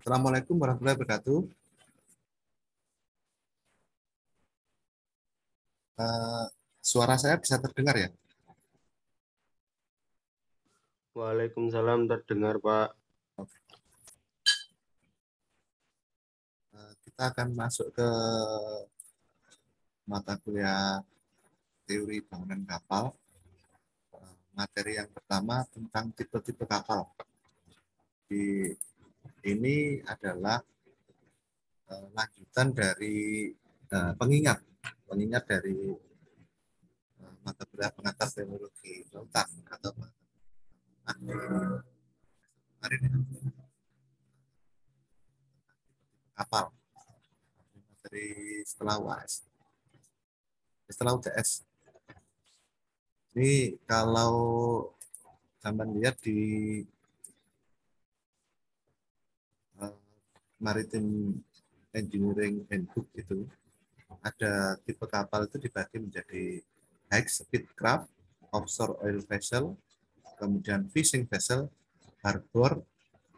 Assalamualaikum warahmatullahi wabarakatuh. Eh, Suara saya bisa terdengar ya? Waalaikumsalam terdengar Pak. Oke. Kita akan masuk ke mata kuliah teori bangunan kapal. Materi yang pertama tentang tipe-tipe kapal. Di ini adalah lanjutan dari pengingat dari mata kuliah pengantar teknologi lautan atau kemarin ya, kapal dari setelah UAS, setelah UTS. Ini kalau sampai lihat di uh, Maritime Engineering Handbook itu ada tipe kapal itu dibagi menjadi high speed craft, offshore oil vessel, kemudian fishing vessel, harbor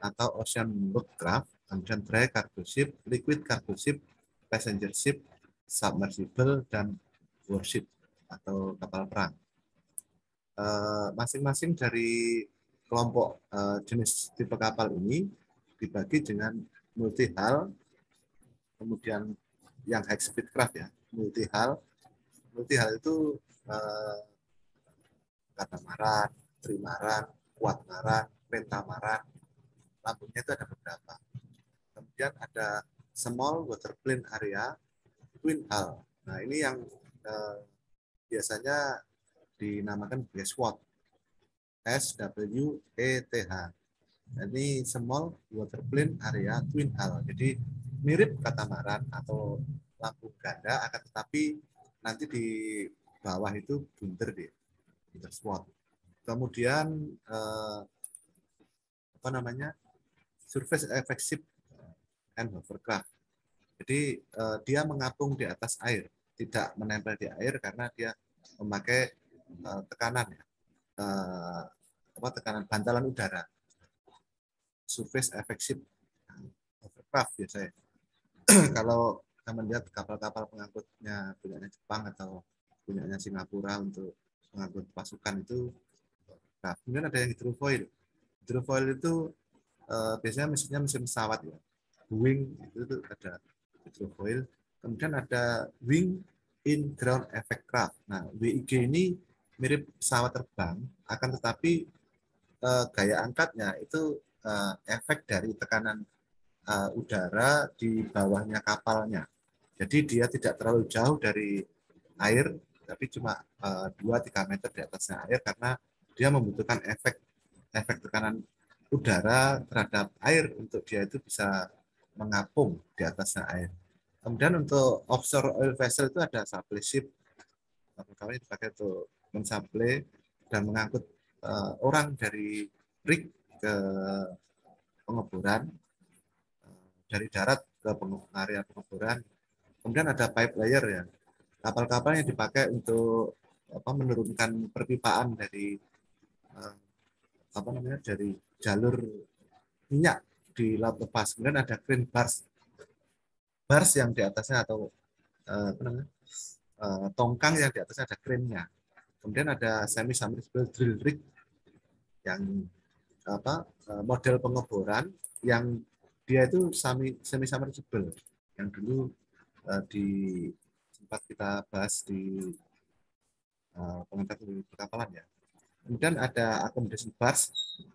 atau ocean boat craft, kemudian dry cargo ship, liquid cargo ship, passenger ship, submersible, dan warship atau kapal perang. Masing-masing dari kelompok jenis tipe kapal ini dibagi dengan multi hull, kemudian yang high speed craft ya, multi hull itu eh, katamaran, trimaran, kuadmaran, pentamaran, lambungnya itu ada beberapa. Kemudian ada small water plane area, twin hull. Nah ini yang eh, biasanya dinamakan sebagai SWOT, SWETH. Ini small water plane area twin hull. Jadi mirip katamaran atau lambung ganda, akan tetapi nanti di bawah itu bunder dia, bunder SWOT. Kemudian apa namanya, surface effective and hovercraft. Jadi dia mengapung di atas air, tidak menempel di air karena dia memakai tekanan ya, tekanan bantalan udara. Surface effective hovercraft biasanya. Kalau kita melihat kapal-kapal pengangkutnya punyanya Jepang atau punyanya Singapura untuk mengangkut pasukan itu, nah, kemudian ada yang hydrofoil. Hydrofoil itu biasanya mesinnya mesin pesawat ya. Wing itu ada hydrofoil. Kemudian ada wing in ground effect craft. Nah, WIG ini mirip pesawat terbang, akan tetapi gaya angkatnya itu efek dari tekanan udara di bawahnya kapalnya. Jadi dia tidak terlalu jauh dari air, tapi cuma 2-3 meter di atasnya air karena dia membutuhkan efek efek tekanan udara terhadap air untuk dia itu bisa mengapung di atasnya air. Kemudian untuk offshore oil vessel itu ada supply ship, kami dipakai untuk mensuplai dan mengangkut orang dari rig ke pengeboran, dari darat ke area pengeboran. Kemudian ada pipe layer ya, kapal-kapal yang dipakai untuk menurunkan perpipaan dari dari jalur minyak di laut lepas. Kemudian ada crane bars, bars yang di atasnya atau tongkang yang di atasnya ada crane-nya. Kemudian ada semi submersible drill rig yang model pengeboran yang dia itu semi submersible yang dulu di sempat kita bahas di pengantar perkapalan ya. Kemudian ada accommodation bars,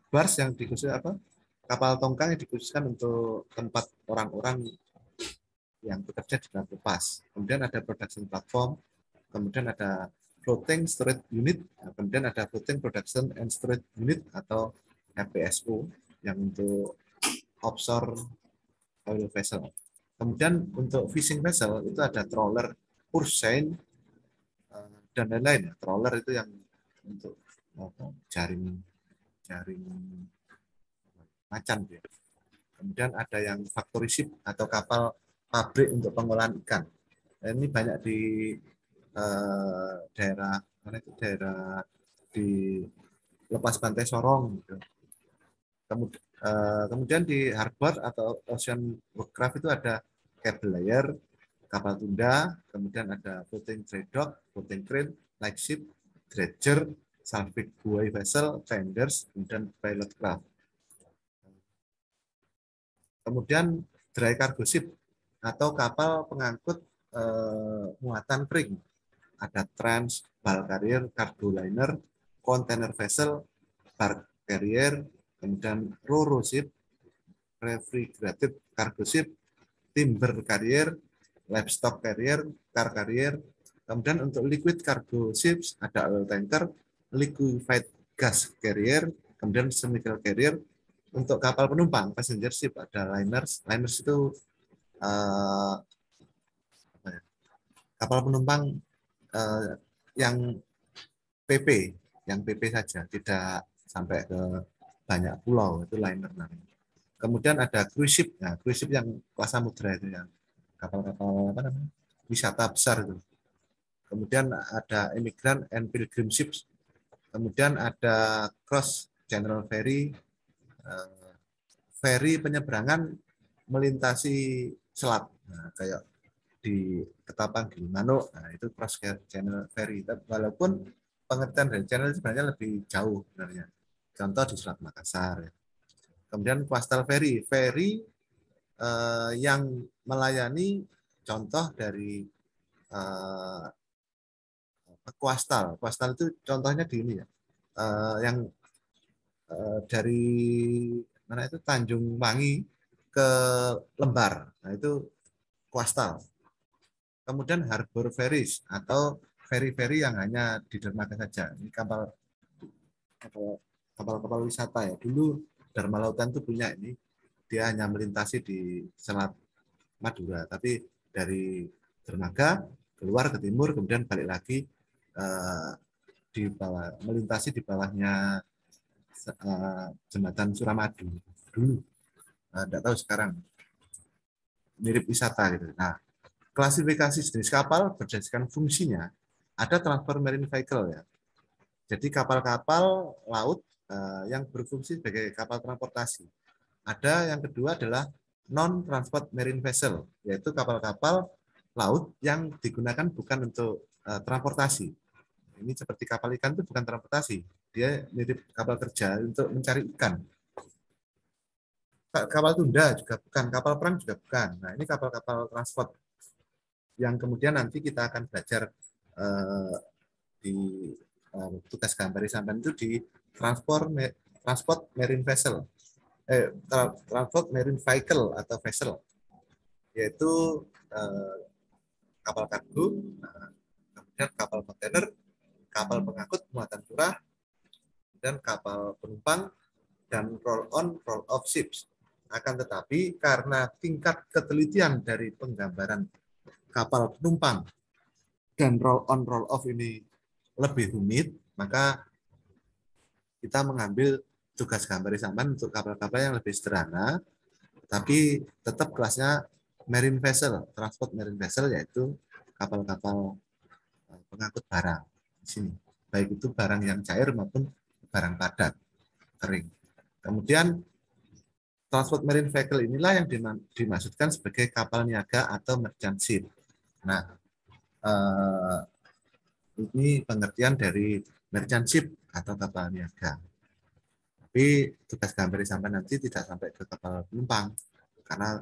bars yang dikhususkan kapal tongkang yang dikhususkan untuk tempat orang-orang yang bekerja di dalam lepas. Kemudian ada production platform, kemudian ada floating storage unit, kemudian ada floating production and storage unit atau FPSO yang untuk offshore oil vessel. Kemudian untuk fishing vessel itu ada trawler, purseine, dan lain-lain. Trawler itu yang untuk jaring jaring macan. Kemudian ada yang factory ship atau kapal pabrik untuk pengolahan ikan. Nah, ini banyak di daerah mana itu, daerah di lepas pantai Sorong gitu. Kemudian di harbor atau ocean workcraft itu ada cable layer, kapal tunda, kemudian ada floating dry dock, floating crane, lightship, dredger, salvage buoy vessel, tenders, kemudian pilot craft. Kemudian dry cargo ship atau kapal pengangkut muatan kering. Ada trans, bulk carrier, cargo liner, container vessel, bark carrier, kemudian ro-ro ship, refrigerated cargo ship, timber carrier, livestock carrier, car carrier. Kemudian untuk liquid cargo ships ada oil tanker, liquefied gas carrier, kemudian chemical carrier. Untuk kapal penumpang passenger ship ada liners. Liners itu kapal penumpang yang PP, yang PP saja, tidak sampai ke banyak pulau, itu liner namanya. Kemudian ada cruise ship, nah cruise ship yang kelas samudra itu yang kapal-kapal apa namanya wisata besar itu. Kemudian ada immigrant and pilgrim ships. Kemudian ada cross general ferry, ferry penyeberangan melintasi selat, nah, kayak di Ketapang Gilimanuk, nah itu cross channel ferry. Walaupun pengertian dari channel sebenarnya lebih jauh sebenarnya. Contoh di Selat Makassar. Kemudian coastal ferry, ferry yang melayani contoh dari coastal. Coastal itu contohnya di ini ya, yang dari mana itu Tanjung Wangi ke Lembar, nah itu coastal. Kemudian harbor ferries atau ferry-ferry yang hanya di dermaga saja. Ini kapal-kapal wisata ya. Dulu Dharma Lautan itu punya ini, dia hanya melintasi di Selat Madura, tapi dari dermaga keluar ke timur, kemudian balik lagi di bawah, melintasi di bawahnya jembatan Suramadu dulu. Tidak tahu sekarang, mirip wisata gitu. Nah, klasifikasi jenis kapal berdasarkan fungsinya, ada transfer marine vehicle ya. Jadi kapal-kapal laut yang berfungsi sebagai kapal transportasi. Ada yang kedua adalah non-transport marine vessel, yaitu kapal-kapal laut yang digunakan bukan untuk transportasi. Ini seperti kapal ikan itu bukan transportasi, dia mirip kapal kerja untuk mencari ikan. Kapal tunda juga bukan, kapal perang juga bukan. Nah, ini kapal-kapal transport yang kemudian nanti kita akan belajar di tugas gambar sampai itu di transport marine vessel, transport marine vehicle atau vessel, yaitu kapal kargo, kemudian kapal kontainer, kapal pengangkut muatan curah, dan kapal penumpang, dan roll-on, roll-off ships. Akan tetapi karena tingkat ketelitian dari penggambaran kapal penumpang dan roll-on, roll-off ini lebih rumit, maka kita mengambil tugas gambar sampan untuk kapal-kapal yang lebih sederhana, tapi tetap kelasnya marine vessel, transport marine vessel, yaitu kapal-kapal pengangkut barang di sini, baik itu barang yang cair maupun barang padat kering. Kemudian transport marine vehicle inilah yang dimaksudkan sebagai kapal niaga atau merchant ship. Nah, ini pengertian dari merchant ship atau kapal niaga. Tapi tugas gambar sampai nanti tidak sampai ke kapal penumpang, karena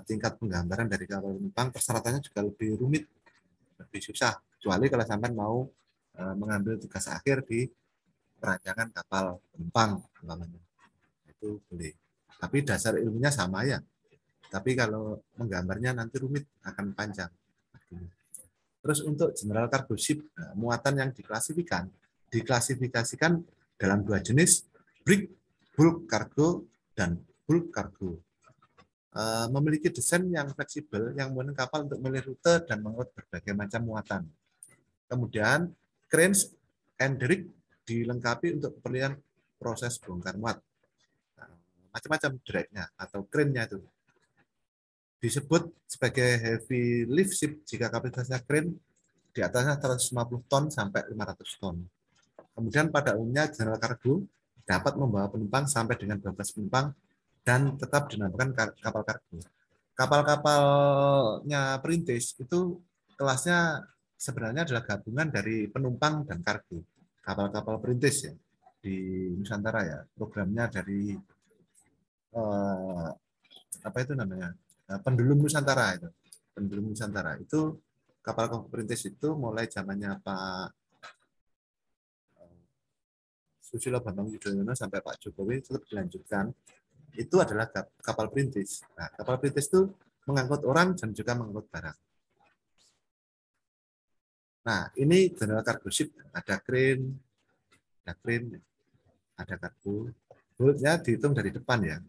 tingkat penggambaran dari kapal penumpang persyaratannya juga lebih rumit, lebih susah, kecuali kalau sampai mau mengambil tugas akhir di perancangan kapal penumpang, itu boleh. Tapi dasar ilmunya sama ya. Tapi kalau menggambarnya nanti rumit, akan panjang. Terus untuk general cargo ship, muatan yang diklasifikasikan dalam dua jenis, bulk cargo dan bulk cargo. Memiliki desain yang fleksibel yang memungkinkan kapal untuk memilih rute dan mengangkut berbagai macam muatan. Kemudian cranes and derrick dilengkapi untuk keperluan proses bongkar muat. Macam-macam drag-nya atau crane-nya itu disebut sebagai heavy lift ship jika kapasitasnya crane di atasnya 150 ton sampai 500 ton. Kemudian pada umumnya general cargo dapat membawa penumpang sampai dengan 12 penumpang dan tetap dinamakan kapal kargo. Kapal-kapalnya perintis itu kelasnya sebenarnya adalah gabungan dari penumpang dan kargo. Kapal-kapal perintis ya di Nusantara ya. Programnya dari apa itu namanya? Pendulum Nusantara itu. Pendulum Nusantara itu kapal perintis itu mulai zamannya Pak Susilo Bambang Yudhoyono sampai Pak Jokowi tetap dilanjutkan. Itu adalah kapal perintis. Nah, kapal perintis itu mengangkut orang dan juga mengangkut barang. Nah, ini general cargo ship. Ada crane, ada kargo. Hulnya dihitung dari depan ya.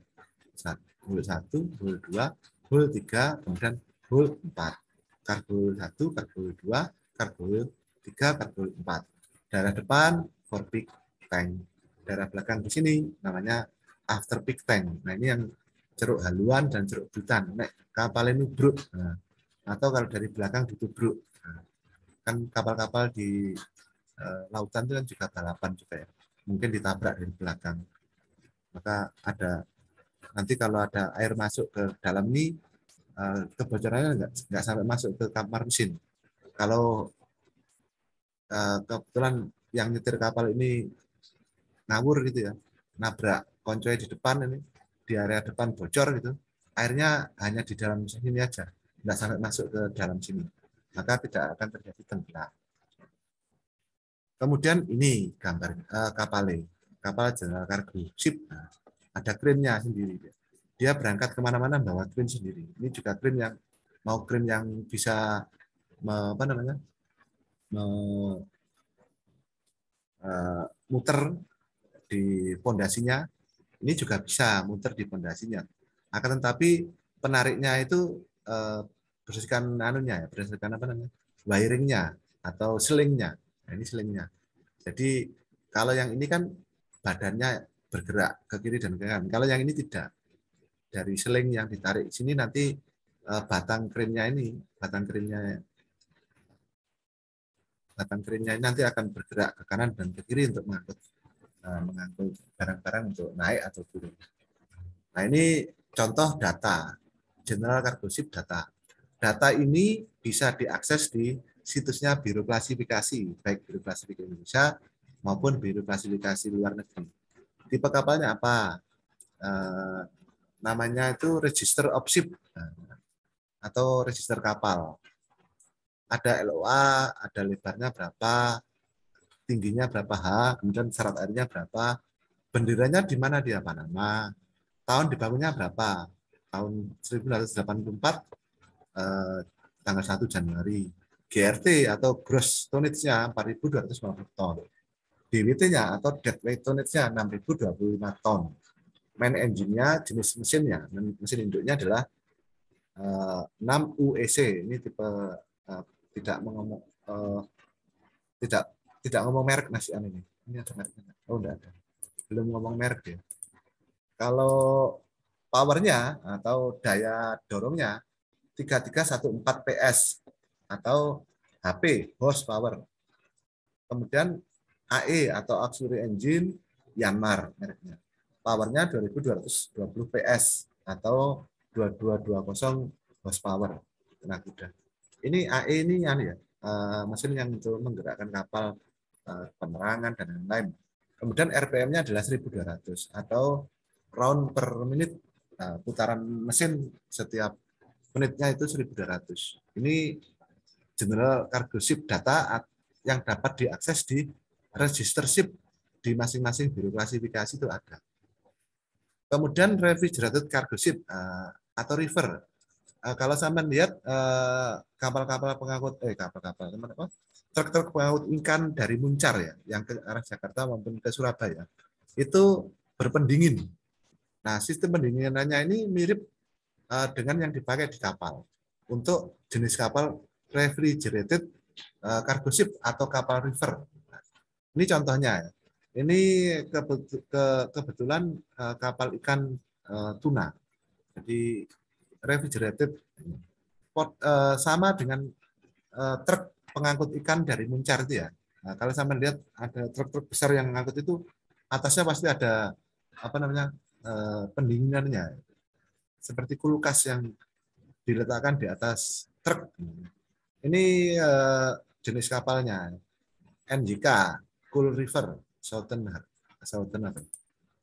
Hul 1, hul 2, hul 3, kemudian hul 4. Kargo 1, kargo 2, kargo 3, kargo 4. Daerah depan, for peak tank. Daerah belakang di sini namanya after peak tank. Nah, ini yang ceruk haluan dan ceruk dutan. Nek kapal ini nubruk. Nah, atau kalau dari belakang ditubruk. Nah, kan kapal-kapal di lautan itu kan juga balapan juga ya. Mungkin ditabrak dari belakang. Maka ada nanti kalau ada air masuk ke dalam ini kebocorannya nggak sampai masuk ke kamar mesin. Kalau kebetulan yang nyetir kapal ini ngawur gitu ya, nabrak koncoy di depan ini, di area depan bocor gitu, airnya hanya di dalam sini aja, nggak sampai masuk ke dalam sini, maka tidak akan terjadi tenggelam. Kemudian ini gambar kapal general cargo ship, nah, ada crane-nya sendiri. Dia berangkat kemana-mana bawa crane sendiri. Ini juga crane yang mau crane yang bisa apa namanya muter di pondasinya, ini juga bisa muter di pondasinya. Akan tetapi penariknya itu berdasarkan anunya ya, berdasarkan apa namanya, wiringnya atau selingnya. Nah, ini selingnya. Jadi kalau yang ini kan badannya bergerak ke kiri dan ke kanan. Kalau yang ini tidak. Dari seling yang ditarik sini nanti batang krimnya nanti akan bergerak ke kanan dan ke kiri untuk mengangkut barang-barang untuk naik atau turun. Nah, ini contoh data General Cargo Ship data. Data ini bisa diakses di situsnya Biro Klasifikasi, baik Biro Klasifikasi Indonesia maupun Biro Klasifikasi luar negeri. Tipe kapalnya apa? Namanya itu Register of Ship atau register kapal. Ada LOA, ada lebarnya berapa, tingginya berapa H, kemudian syarat airnya berapa, benderanya di mana dia Panama, tahun dibangunnya berapa, tahun 1984, tanggal 1 Januari, GRT atau gross tonnage-nya 4.250 ton, DWT-nya atau deadweight tonnage-nya 6.025 ton, main engine-nya, jenis mesinnya, mesin induknya adalah 6 UEC, ini tipe tidak mengomong tidak ngomong merek nasi ini ada mereknya. Oh, enggak ada, belum ngomong merek ya. Kalau powernya atau daya dorongnya 3314 PS atau HP horsepower. Kemudian AE atau auxiliary engine Yanmar mereknya. Powernya 2220 PS atau 2220 horsepower tenaga kuda. Ini AE ini ya, mesin yang untuk menggerakkan kapal, penerangan dan lain-lain. Kemudian RPM-nya adalah 1200 atau round per menit, putaran mesin setiap menitnya itu 1200. Ini General Cargo Ship data yang dapat diakses di register ship di masing-masing biro klasifikasi itu ada. Kemudian refrigerated cargo ship atau river. Kalau sampai lihat kapal-kapal pengangkut truk-truk pengangkut ikan dari Muncar ya, yang ke arah Jakarta maupun ke Surabaya, itu berpendingin. Nah, sistem pendinginannya ini mirip dengan yang dipakai di kapal. Untuk jenis kapal refrigerated cargo ship atau kapal river. Nah, ini contohnya. Ini kebetulan kapal ikan tuna. Jadi refrigerated sama dengan truk pengangkut ikan dari Muncar itu ya. Nah, kalau sama lihat ada truk-truk besar yang mengangkut itu atasnya pasti ada apa namanya pendinginannya, seperti kulkas yang diletakkan di atas truk. Ini jenis kapalnya NJK Cool River Southern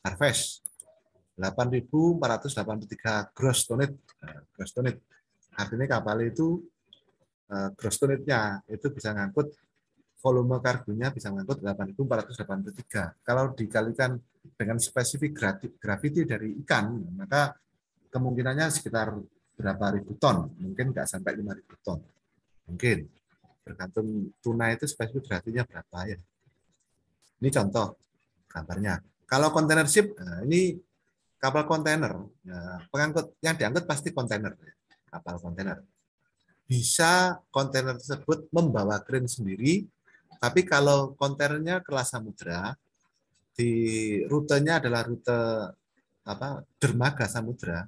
Harvest 8.483 gross tonnage. Gross tonnage artinya kapal itu gross tonnage-nya itu bisa ngangkut, volume kargonya bisa ngangkut 8.483. Kalau dikalikan dengan spesifik gravity dari ikan, maka kemungkinannya sekitar berapa ribu ton, mungkin nggak sampai 5.000 ton. Mungkin, bergantung tuna itu spesifik gravity-nya berapa ya. Ini contoh gambarnya. Kalau kontainer ship, nah ini kapal kontainer. Nah, pengangkut yang diangkut pasti kontainer, kapal kontainer. Bisa kontainer tersebut membawa kren sendiri, tapi kalau kontainernya kelas samudra, di rutenya adalah rute dermaga samudra,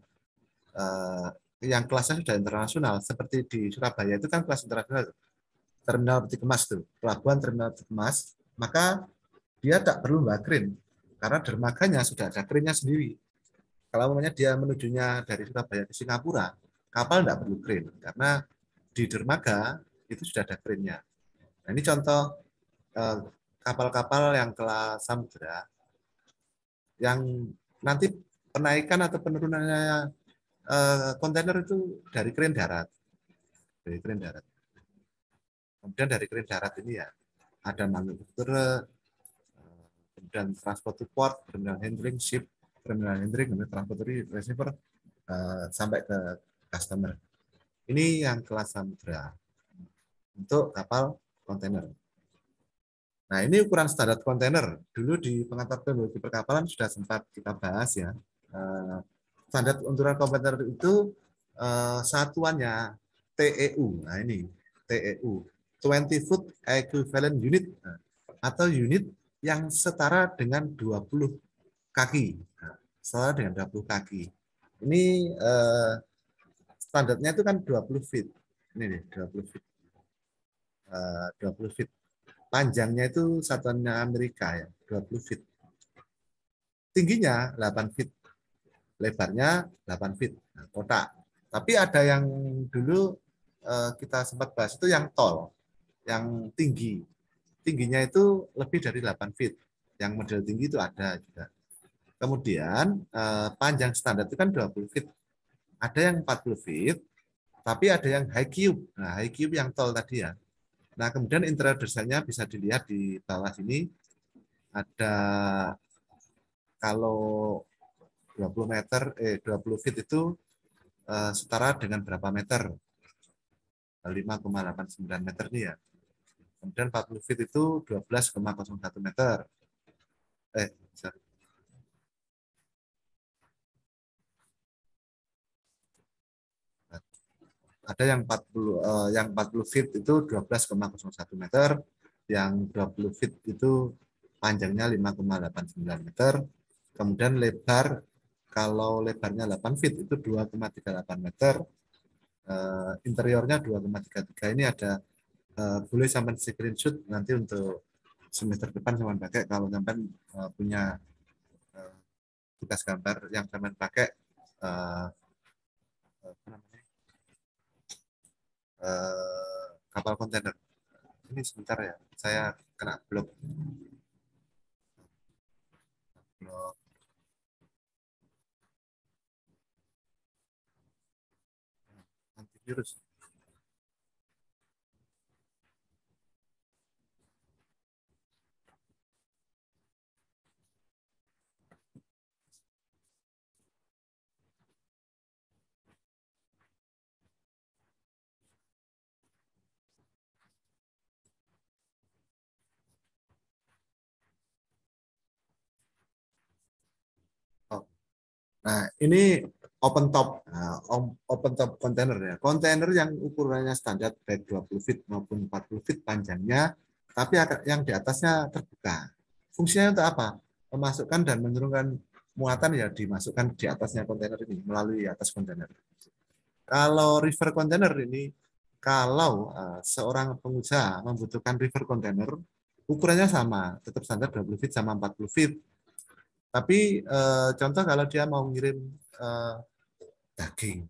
yang kelasnya sudah internasional, seperti di Surabaya itu kan kelas internasional, terminal peti kemas tuh, pelabuhan terminal peti kemas, maka dia tak perlu bawa kren karena dermaganya sudah ada krennya sendiri. Kalau namanya dia menujunya dari Surabaya ke Singapura, kapal tidak perlu kren karena di dermaga itu sudah ada krennya. Nah, ini contoh kapal-kapal yang kelas samudra yang nanti penaikan atau penurunannya kontainer itu dari kren darat. Dari kren darat. Kemudian dari kren darat ini ya ada manufaktur, kemudian transport to port, terminal handling, ship, terminal handling, kemudian transport receiver, sampai ke customer. Ini yang kelas samudra untuk kapal kontainer. Nah, ini ukuran standar kontainer. Dulu di pengantar teknologi perkapalan sudah sempat kita bahas ya. Standar ukuran kontainer itu satuannya TEU. Nah, ini TEU, 20 foot equivalent unit, atau unit yang setara dengan 20 kaki. Nah, setara dengan 20 kaki. Ini standarnya itu kan 20 feet. Ini nih, 20 feet. 20 feet. Panjangnya itu satuannya Amerika ya, 20 feet. Tingginya 8 feet. Lebarnya 8 feet. Nah, kotak. Tapi ada yang dulu kita sempat bahas itu yang tall, yang tinggi. Tingginya itu lebih dari 8 feet. Yang model tinggi itu ada juga. Kemudian panjang standar itu kan 20 feet. Ada yang 40 feet, tapi ada yang high cube. Nah, high cube yang tall tadi ya. Nah, kemudian interior desainnya bisa dilihat di bawah sini. Ada kalau 20 meter, 20 feet itu setara dengan berapa meter? 5,89 meter nih ya. Kemudian 40 feet itu 12,01 meter. Sorry. Ada yang 40 feet itu 12,01 meter, yang 20 feet itu panjangnya 5,89 meter. Kemudian lebar, kalau lebarnya 8 feet itu 2,38 meter. Interiornya 2,33. Ini ada boleh sampai screenshot nanti untuk semester depan sampai pakai, kalau sampai punya tugas gambar yang sampai pakai apa namanya, kapal kontainer. Ini sebentar ya, saya kena blok antivirus. Oh. Nah, ini open top container ya. Kontainer yang ukurannya standar baik 20 feet maupun 40 feet panjangnya, tapi yang di atasnya terbuka. Fungsinya untuk apa? Memasukkan dan menurunkan muatan ya dimasukkan di atasnya kontainer ini melalui atas kontainer. Kalau river container ini, kalau seorang pengusaha membutuhkan river container, ukurannya sama, tetap standar 20 feet sama 40 feet. Tapi contoh kalau dia mau ngirim daging,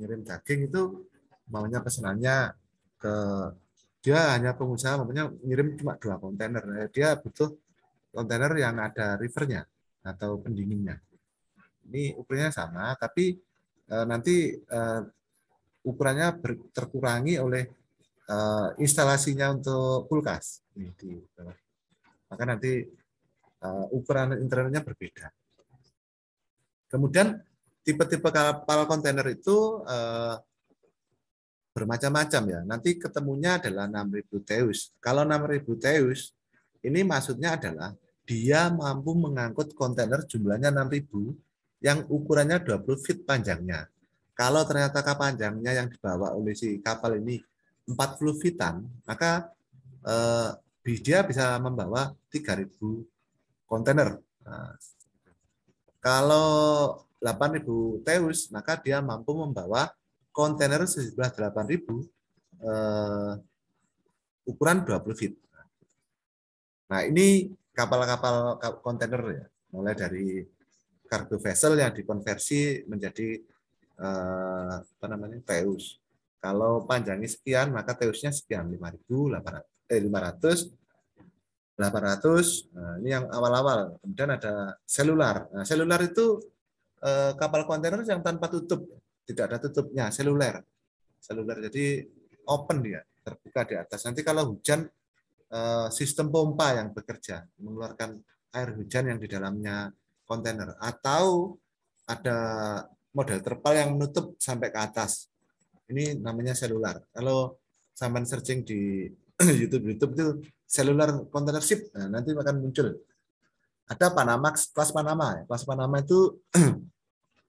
ngirim daging itu maunya pesanannya ke dia hanya pengusaha, maunya ngirim cuma 2 kontainer. Dia butuh kontainer yang ada rivernya atau pendinginnya. Ini ukurannya sama, tapi nanti ukurannya terkurangi oleh instalasinya untuk kulkas. Maka nanti ukuran internetnya berbeda. Kemudian tipe-tipe kapal kontainer itu bermacam-macam ya. Nanti ketemunya adalah 6.000 teus. Kalau 6.000 teus, ini maksudnya adalah dia mampu mengangkut kontainer jumlahnya 6.000 yang ukurannya 20 feet panjangnya. Kalau ternyata panjangnya yang dibawa oleh si kapal ini 40 feetan, maka dia bisa membawa 3.000 kontainer. Nah, kalau 8.000 teus, maka dia mampu membawa kontainer sejumlah 8.000 ukuran 20 feet. Nah, ini kapal-kapal kontainer ya, mulai dari cargo vessel yang dikonversi menjadi teus. Kalau panjangnya sekian, maka teusnya sekian, 500. Nah, ini yang awal-awal. Kemudian ada selular. Nah, selular itu kapal kontainer yang tanpa tutup, tidak ada tutupnya, seluler. Jadi open dia, terbuka di atas. Nanti kalau hujan, sistem pompa yang bekerja, mengeluarkan air hujan yang di dalamnya kontainer. Atau ada model terpal yang menutup sampai ke atas. Ini namanya selular. Kalau sampai searching di YouTube itu selular container ship, nah, nanti akan muncul. Ada Panamax, kelas Panama. Kelas Panama itu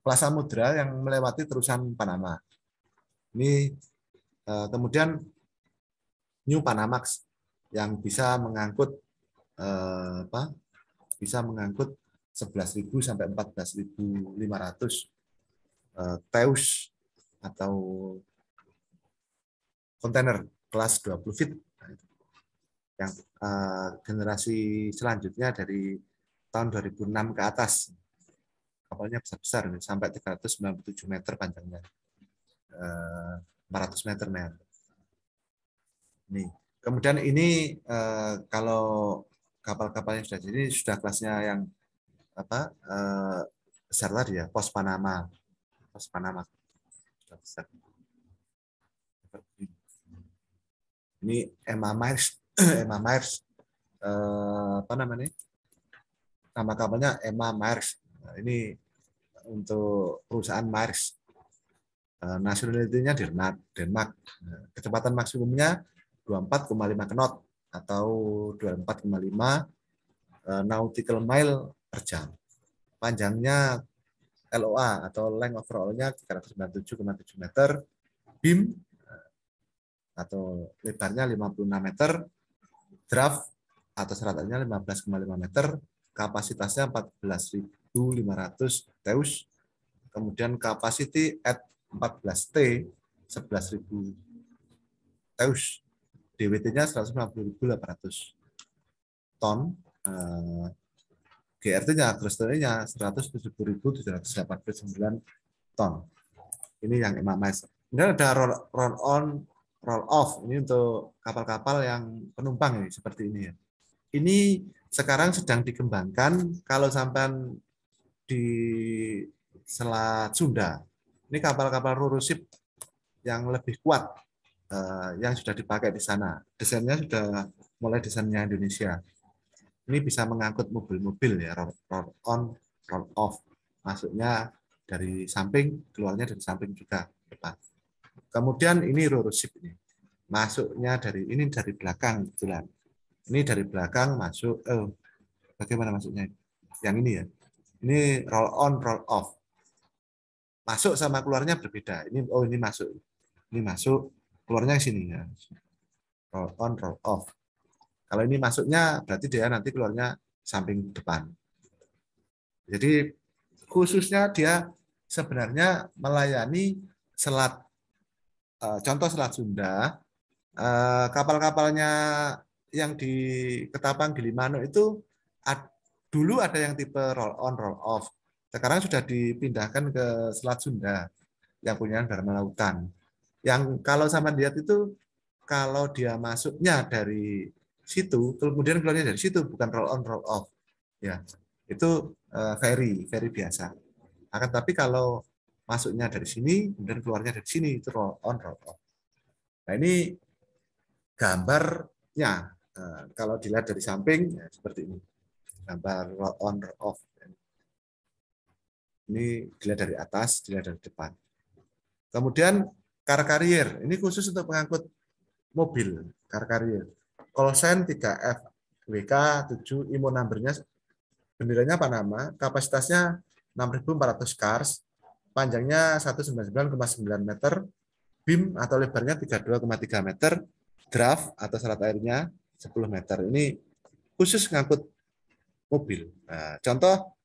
kelas samudra yang melewati terusan Panama. Ini kemudian New Panamax yang bisa mengangkut bisa mengangkut 11.000 sampai 14.500 teus atau kontainer kelas 20 feet. Yang generasi selanjutnya dari tahun 2006 ke atas. Kapalnya besar-besar, sampai 397 meter panjangnya. 400 meter. Nih. Kemudian ini kalau kapal-kapal yang sudah jadi sudah kelasnya yang besar tadi ya, pos Panama. Sudah besar. Ini Emma Myers, nama kapalnya Emma Myers. Nah, ini untuk perusahaan Myers. Nationality-nya Denmark. Kecepatan maksimumnya 24,5 knot atau 24,5 nautical mile per jam. Panjangnya LOA atau length overall-nya 397,7 meter. Beam atau lebarnya 56 meter. Draft atau seratannya 15,5 meter. Kapasitasnya 14.500 teus. Kemudian capacity at 14T 11.000 teus. DWT-nya 150.800 ton. GRT-nya, gross ton-nya 170.789 ton. Ini yang MMS. Kemudian ada roll on, roll off. Ini untuk kapal-kapal yang penumpang ini seperti ini ya. Ini sekarang sedang dikembangkan kalau sampai di Selat Sunda. Ini kapal-kapal ro-ro ship yang lebih kuat yang sudah dipakai di sana. Desainnya sudah mulai desainnya Indonesia. Ini bisa mengangkut mobil-mobil ya, roll on, roll off. Masuknya dari samping, keluarnya dari samping juga depan. Kemudian ini ro-ro ship ini. Masuknya dari belakang kebetulan. Ini dari belakang masuk, bagaimana masuknya? Yang ini ya. Ini roll on, roll off. Masuk sama keluarnya berbeda. Ini masuk. Ini masuk, keluarnya ke sini ya. Roll on, roll off. Kalau ini masuknya berarti dia nanti keluarnya samping depan. Jadi khususnya dia sebenarnya melayani selat, contoh Selat Sunda, kapal-kapalnya yang di Ketapang Gilimanuk itu Dulu ada yang tipe roll on roll off. Sekarang sudah dipindahkan ke Selat Sunda yang punya Dharma Lautan. Yang kalau sama lihat itu kalau dia masuknya dari situ, kemudian keluarnya dari situ, bukan roll on roll off. Ya, itu ferry biasa. Akan tapi kalau masuknya dari sini, kemudian keluarnya dari sini, itu roll on roll off. Nah ini gambarnya. Kalau dilihat dari samping, ya, seperti ini. Gambar roll on roll off. Ini dilihat dari atas, dilihat dari depan. Kemudian car carrier, ini khusus untuk pengangkut mobil, car carrier. Kolsen 3F, WK 7, IMO numbernya, benderanya Panama, kapasitasnya 6.400 cars, panjangnya 199,9 meter, beam atau lebarnya 32,3 meter, draft atau serat airnya 10 meter. Ini khusus ngangkut mobil. Nah, contoh,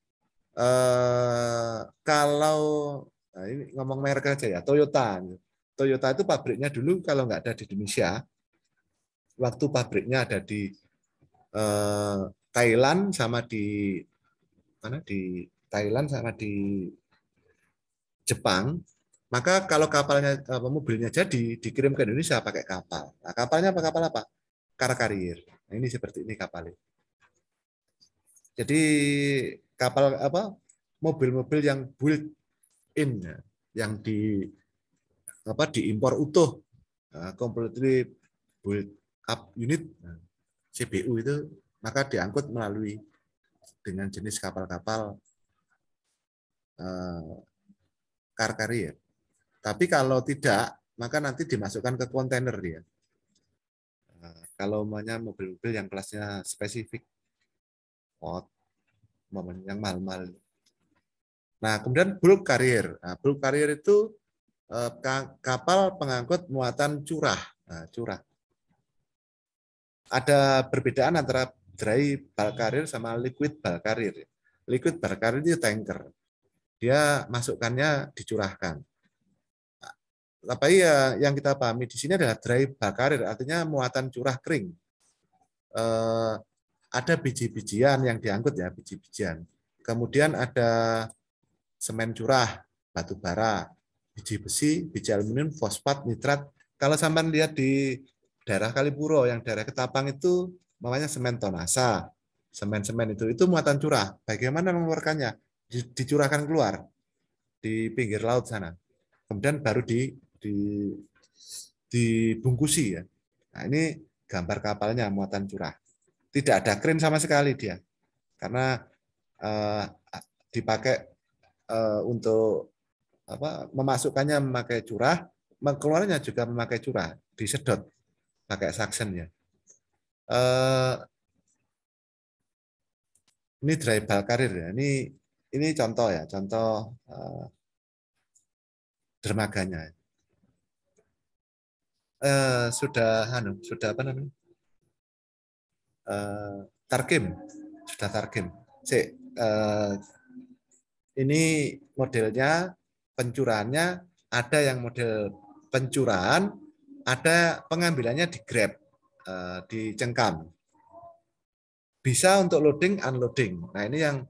kalau ini ngomong merek aja ya, Toyota. Toyota itu pabriknya dulu kalau nggak ada di Indonesia, waktu pabriknya ada di Thailand sama di mana, di Thailand sama di Jepang, maka kalau kapalnya mobilnya jadi dikirim ke Indonesia pakai kapal. Nah, kapalnya apa, kapal apa? Car carrier. Nah, ini seperti ini kapalnya. Jadi kapal apa? Mobil-mobil yang built in, yang diimpor utuh, completely built up unit, CBU itu, maka diangkut melalui dengan jenis kapal-kapal car carrier. Tapi kalau tidak, maka nanti dimasukkan ke kontainer dia. Kalau namanya mobil-mobil yang kelasnya spesifik, yang mahal-mahal. Nah, kemudian bulk carrier. Nah, bulk carrier itu kapal pengangkut muatan curah. Nah, curah. Ada perbedaan antara dry bulk carrier sama liquid bulk carrier. Liquid bulk carrier itu tanker. Dia masukkannya dicurahkan. Tapi ya yang kita pahami di sini adalah dry bulk carrier, artinya muatan curah kering. Ada biji-bijian yang diangkut ya, biji-bijian. Kemudian ada semen curah, batu bara, biji besi, biji aluminium, fosfat, nitrat. Kalau sampean lihat di daerah Kalipuro, yang daerah Ketapang itu namanya semen tonasa, semen-semen itu muatan curah. Bagaimana mengeluarkannya? Dicurahkan keluar di pinggir laut sana. Kemudian baru dibungkusi ya. Nah, ini gambar kapalnya muatan curah. Tidak ada kren sama sekali dia, karena dipakai untuk apa, memasukkannya memakai curah, mengeluarnya juga memakai curah, disedot pakai suction ya. Ini dry bulk carrier ya. Ini contoh ya, contoh dermaganya. Sudah apa namanya? Tarkim, sudah tarkim. Ini modelnya pencurahannya, ada yang model pencurahan, ada pengambilannya di grab, dicengkam. Bisa untuk loading, unloading. Nah ini yang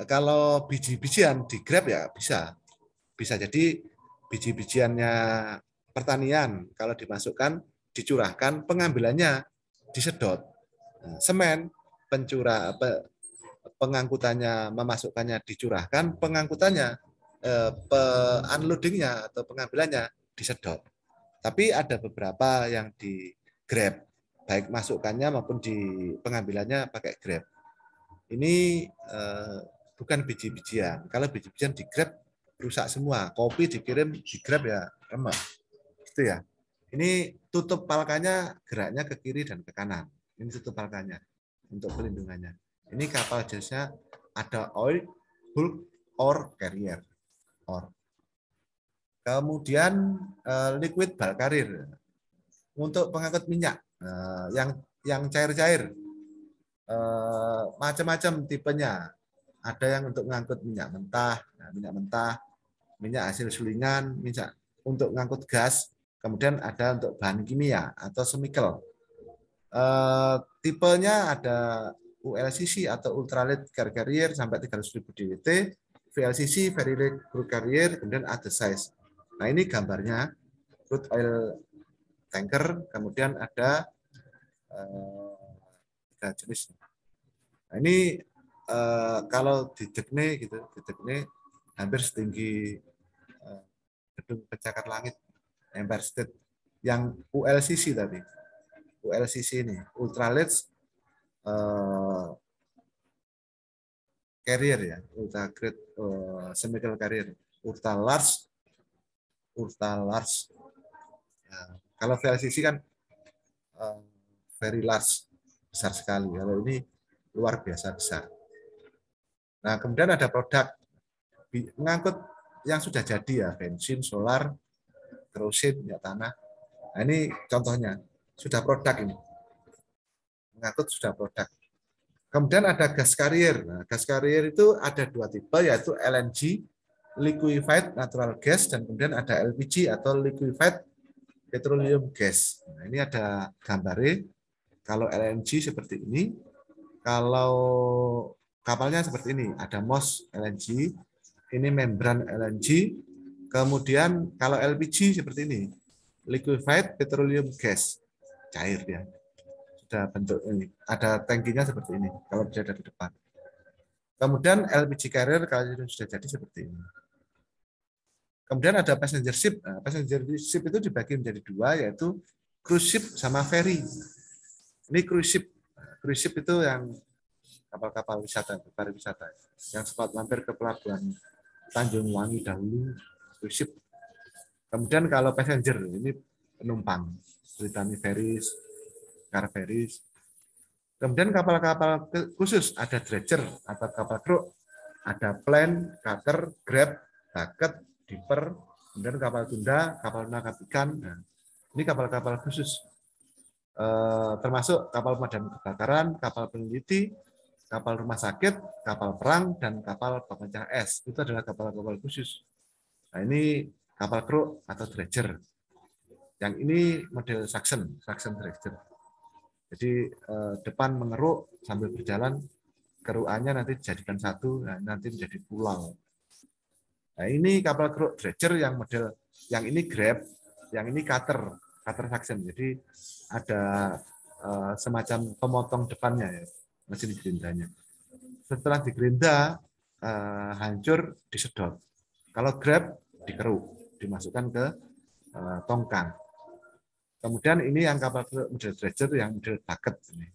kalau biji-bijian di grab ya bisa jadi biji-bijiannya pertanian, kalau dimasukkan, dicurahkan, pengambilannya disedot. Semen, pengangkutannya, memasukkannya dicurahkan, pengangkutannya, unloadingnya atau pengambilannya disedot. Tapi ada beberapa yang di grab, baik masukannya maupun di pengambilannya pakai grab. Ini bukan biji-bijian. Kalau biji-bijian di grab rusak semua. Kopi dikirim di grab ya remah. Itu ya. Ini tutup palkanya geraknya ke kiri dan ke kanan. Ini tutup palkanya untuk pelindungannya. Ini kapal jasa ada oil, bulk, or carrier. Or. Kemudian liquid bulk carrier untuk pengangkut minyak yang cair-cair, macam-macam tipenya. Ada yang untuk mengangkut minyak mentah, minyak hasil sulingan, minyak untuk mengangkut gas, kemudian ada untuk bahan kimia atau chemical. Tipenya ada ULCC atau ultralight car carrier sampai 300.000 DWT, VLCC very light crude carrier, kemudian ada size. Nah ini gambarnya crude oil tanker, kemudian ada tiga jenis. Nah, ini kalau didekne gitu, didekne hampir setinggi gedung pencakar langit Empire State yang ULCC tadi. ULCC ini ultralight carrier ya, ultra great chemical carrier, ultra large. Ya, kalau VLCC kan very large, besar sekali. Kalau ini luar biasa besar. Nah, kemudian ada produk mengangkut yang sudah jadi ya, bensin, solar, kerosin, ya tanah. Nah, ini contohnya sudah produk ini. Mengangkut sudah produk. Kemudian ada gas carrier. Nah, gas carrier itu ada dua tipe, yaitu LNG, liquefied natural gas, dan kemudian ada LPG atau liquefied petroleum gas. Nah, ini ada gambarnya. Kalau LNG seperti ini, kalau kapalnya seperti ini, ada MOS LNG, ini membran LNG, kemudian kalau LPG seperti ini, liquefied petroleum gas, cair ya. Sudah bentuk ini, ada tangkinya seperti ini, kalau bisa dari depan. Kemudian LPG carrier kalau sudah jadi seperti ini. Kemudian ada passenger ship. Nah, passenger ship itu dibagi menjadi dua, yaitu cruise ship sama ferry. Ini cruise ship. Cruise ship itu yang kapal-kapal wisata, pariwisata, yang sempat mampir ke pelabuhan Tanjung Wangi dahulu, cruise ship. Kemudian kalau passenger, ini penumpang, Brittany Ferries, Car Ferries. Kemudian kapal-kapal khusus, ada dredger atau kapal truk, ada plan, cutter, grab, bucket, dipper, kemudian kapal tunda, kapal penangkap ikan. Nah, ini kapal-kapal khusus. Termasuk kapal pemadam kebakaran, kapal peneliti, kapal rumah sakit, kapal perang, dan kapal pemecah es. Itu adalah kapal-kapal khusus. Nah, ini kapal kru atau dredger. Yang ini model suction dredger. Jadi depan mengeruk sambil berjalan, keruannya nanti dijadikan satu, nanti menjadi pulau. Nah, ini kapal kru dredger yang model, yang ini grab, yang ini cutter suction. Jadi ada semacam pemotong depannya ya, mesin gerindanya. Setelah digerinda hancur, disedot. Kalau grab dikeruk, dimasukkan ke tongkang. Kemudian ini yang kapal model dredger yang model bucket ini.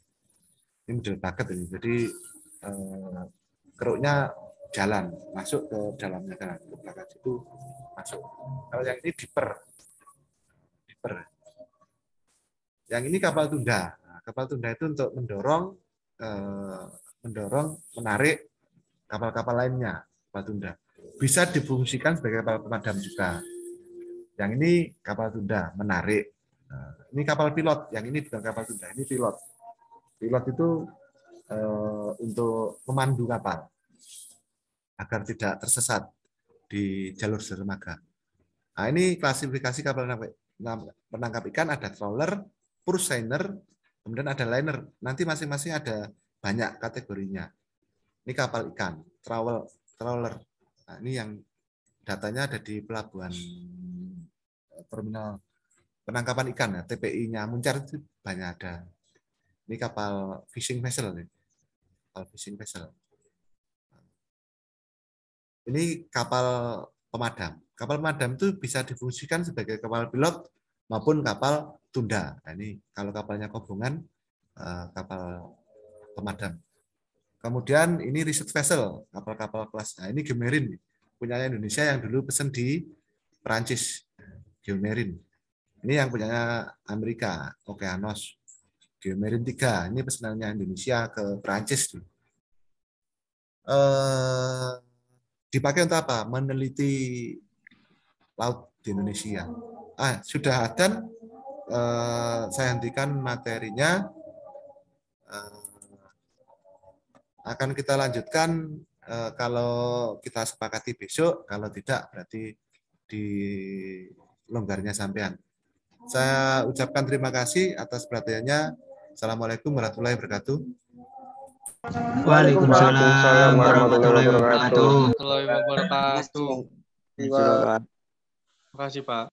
Ini model bucket ini. Jadi keruknya jalan, masuk ke dalamnya kan, ke belakang itu masuk. Kalau yang ini dipper. Yang ini kapal tunda. Nah, kapal tunda itu untuk mendorong, menarik kapal-kapal lainnya, kapal tunda. Bisa difungsikan sebagai kapal pemadam juga. Yang ini kapal tunda, menarik. Nah, ini kapal pilot, yang ini bukan kapal tunda, ini pilot. Pilot itu untuk memandu kapal agar tidak tersesat di jalur dermaga. Nah, ini klasifikasi kapal penangkap ikan, ada trawler, purseiner, kemudian ada liner. Nanti masing-masing ada banyak kategorinya. Ini kapal ikan, trawler. Nah, ini yang datanya ada di pelabuhan terminal penangkapan ikan, ya, TPI-nya Muncar itu banyak ada. Ini kapal fishing vessel. Kapal fishing vessel. Ini kapal pemadam. Kapal pemadam itu bisa difungsikan sebagai kapal pilot maupun kapal tunda. Nah, ini kalau kapalnya kobongan, kapal pemadam. Kemudian ini research vessel, kapal-kapal kelas. Nah, ini Geomarine, punyanya Indonesia yang dulu pesen di Perancis, Geomarine. Ini yang punyanya Amerika, Okeanos. Geomarine 3, ini pesanannya Indonesia ke Perancis. Dipakai untuk apa? Meneliti laut di Indonesia. Sudah ada, saya hentikan materinya. Akan kita lanjutkan kalau kita sepakati besok, kalau tidak berarti di longgarnya sampean. Saya ucapkan terima kasih atas perhatiannya. Assalamualaikum warahmatullahi wabarakatuh. Waalaikumsalam warahmatullahi wabarakatuh. warahmatullahi wabarakatuh. Terima kasih, Pak. Terima kasih, Pak.